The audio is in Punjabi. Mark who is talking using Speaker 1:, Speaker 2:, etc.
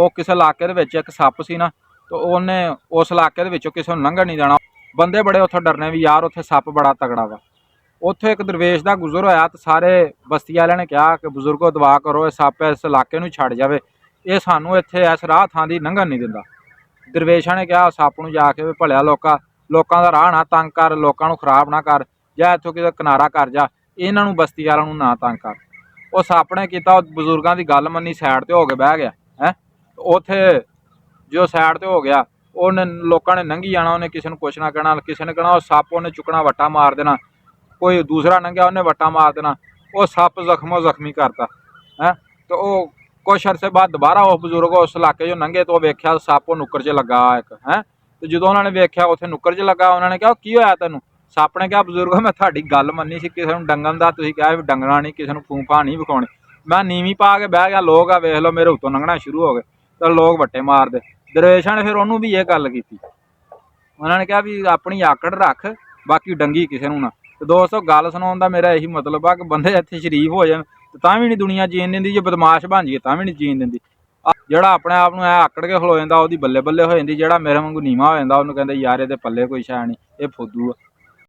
Speaker 1: ਉਹ ਕਿਸੇ ਇਲਾਕੇ ਦੇ ਵਿੱਚ ਇੱਕ ਸੱਪ ਸੀ ਨਾ, ਤੇ ਉਹਨੇ ਉਸ ਇਲਾਕੇ ਦੇ ਵਿੱਚੋਂ ਕਿਸੇ ਨੂੰ ਲੰਘਣ ਨਹੀਂ ਦੇਣਾ। ਬੰਦੇ ਬੜੇ ਉੱਥੇ ਡਰਨੇ ਵੀ ਯਾਰ ਉੱਥੇ ਸੱਪ ਬੜਾ ਤਗੜਾ ਵਾ। ਉੱਥੇ ਇੱਕ ਦਰਵੇਸ਼ ਦਾ ਗੁਜ਼ਰ ਹੋਇਆ ਤੇ ਸਾਰੇ ਬਸਤੀ ਵਾਲਿਆਂ ਨੇ ਕਿਹਾ ਕਿ ਬਜ਼ੁਰਗੋ ਦੁਆ ਕਰੋ ਇਹ ਸੱਪ ਇਸ ਇਲਾਕੇ ਨੂੰ ਛੱਡ ਜਾਵੇ, ਇਹ ਸਾਨੂੰ ਇੱਥੇ ਇਸ ਰਾਹ ਥਾਂ ਦੀ ਲੰਘਣ ਨਹੀਂ ਦਿੰਦਾ। ਦਰਵੇਸ਼ਾਂ ਨੇ ਕਿਹਾ ਸੱਪ ਨੂੰ ਜਾ ਕੇ ਵੀ ਭਲਿਆ ਲੋਕਾਂ ਦਾ ਰਾਹ ਨਾ ਤੰਗ ਕਰ, ਲੋਕਾਂ ਨੂੰ ਖਰਾਬ ਨਾ ਕਰ, ਜਾਂ ਇੱਥੋਂ ਕਿਤੇ ਕਿਨਾਰਾ ਕਰ ਜਾ, ਇਹਨਾਂ ਨੂੰ ਬਸਤੀ ਵਾਲਿਆਂ ਨੂੰ ਨਾ ਤੰਗ ਕਰ। ਉਹ ਸੱਪ ਨੇ ਕੀਤਾ, ਉਹ ਬਜ਼ੁਰਗਾਂ ਦੀ ਗੱਲ ਮੰਨੀ, ਸਾਈਡ ਤੇ ਹੋ ਕੇ ਬਹਿ ਗਿਆ ਹੈ। ਉੱਥੇ ਜੋ ਸਾਈਡ ਤੇ ਹੋ ਗਿਆ, ਉਹਨੇ ਲੋਕਾਂ ਨੇ ਲੰਘੀ ਜਾਣਾ, ਉਹਨੇ ਕਿਸੇ ਨੂੰ ਕੁਛ ਨਾ ਕਹਿਣਾ, ਕਿਸੇ ਨੇ ਕਹਿਣਾ ਉਹ ਸੱਪ ਉਹਨੇ ਚੁੱਕਣਾ ਵੱਟਾ ਮਾਰ ਦੇਣਾ, ਕੋਈ ਦੂਸਰਾ ਲੰਘਿਆ ਉਹਨੇ ਵੱਟਾ ਮਾਰ ਦੇਣਾ, ਉਹ ਸੱਪ ਜ਼ਖਮੀ ਕਰਤਾ ਹੈ। ਤੇ ਉਹ ਕੁਛ ਅਰਸੇ ਬਾਅਦ ਦੁਬਾਰਾ ਉਹ ਬਜ਼ੁਰਗ ਉਸ ਇਲਾਕੇ 'ਚੋਂ ਲੰਘੇ ਤੇ ਉਹ ਵੇਖਿਆ ਸੱਪ ਉਹ ਨੁੱਕਰ 'ਚ ਲੱਗਾ ਇੱਕ ਹੈ। ਤੇ ਜਦੋਂ ਉਹਨਾਂ ਨੇ ਵੇਖਿਆ ਉੱਥੇ ਨੁੱਕਰ 'ਚ ਲੱਗਾ, ਉਹਨਾਂ ਨੇ ਕਿਹਾ ਕੀ ਹੋਇਆ ਤੈਨੂੰ? ਸੱਪ ਨੇ ਕਿਹਾ ਬਜ਼ੁਰਗੋ ਮੈਂ ਤੁਹਾਡੀ ਗੱਲ ਮੰਨੀ ਸੀ, ਕਿਸੇ ਨੂੰ ਡੰਗਣ ਦਾ ਤੁਸੀਂ ਕਿਹਾ ਵੀ ਡੰਗਣਾ ਨਹੀਂ, ਕਿਸੇ ਨੂੰ ਫੂਫਾ ਨਹੀਂ ਵਿਖਾਉਣੀ, ਮੈਂ ਨੀਵੀਂ ਪਾ ਕੇ ਬਹਿ ਗਿਆ, ਲੋਕ ਆ ਵੇਖ ਲਓ ਮੇਰੇ ਉੱਤੋਂ ਲੰਘਣਾ ਸ਼ੁਰੂ ਹੋ ਗਏ ਤੇ ਲੋਕ ਵੱਟੇ ਮਾਰਦੇ। ਦਰਵੇਸ਼ਾਂ ਨੇ ਫਿਰ ਉਹਨੂੰ ਵੀ ਇਹ ਗੱਲ ਕੀਤੀ, ਉਹਨਾਂ ਨੇ ਕਿਹਾ ਵੀ ਆਪਣੀ ਆਕੜ ਰੱਖ, ਬਾਕੀ ਡੰਗੀ ਕਿਸੇ ਨੂੰ ਨਾ। ਤੇ ਦੋਸਤੋ ਗੱਲ ਸੁਣਾਉਣ ਦਾ ਮੇਰਾ ਇਹੀ ਮਤਲਬ ਆ ਕਿ ਬੰਦੇ ਇੱਥੇ ਸ਼ਰੀਫ ਹੋ ਜਾਣ ਤਾਂ ਵੀ ਨਹੀਂ ਦੁਨੀਆ ਜੀਣ ਦਿੰਦੀ, ਜੇ ਬਦਮਾਸ਼ ਬਣ ਜਾਈਏ ਤਾਂ ਵੀ ਨਹੀਂ ਜੀਣ ਦਿੰਦੀ। ਜਿਹੜਾ ਆਪਣੇ ਆਪ ਨੂੰ ਐ ਆਕੜ ਕੇ ਖਲੋ ਜਾਂਦਾ ਉਹਦੀ ਬੱਲੇ ਬੱਲੇ ਹੋ ਜਾਂਦੀ, ਜਿਹੜਾ ਮੇਰੇ ਵਾਂਗੂ ਨੀਵਾਂ ਹੋ ਜਾਂਦਾ ਉਹਨੂੰ ਕਹਿੰਦੇ ਯਾਰ ਇਹਦੇ ਪੱਲੇ ਕੋਈ ਸ਼ੈ ਨਹੀਂ, ਇਹ ਫੁੱਦੂ ਆ।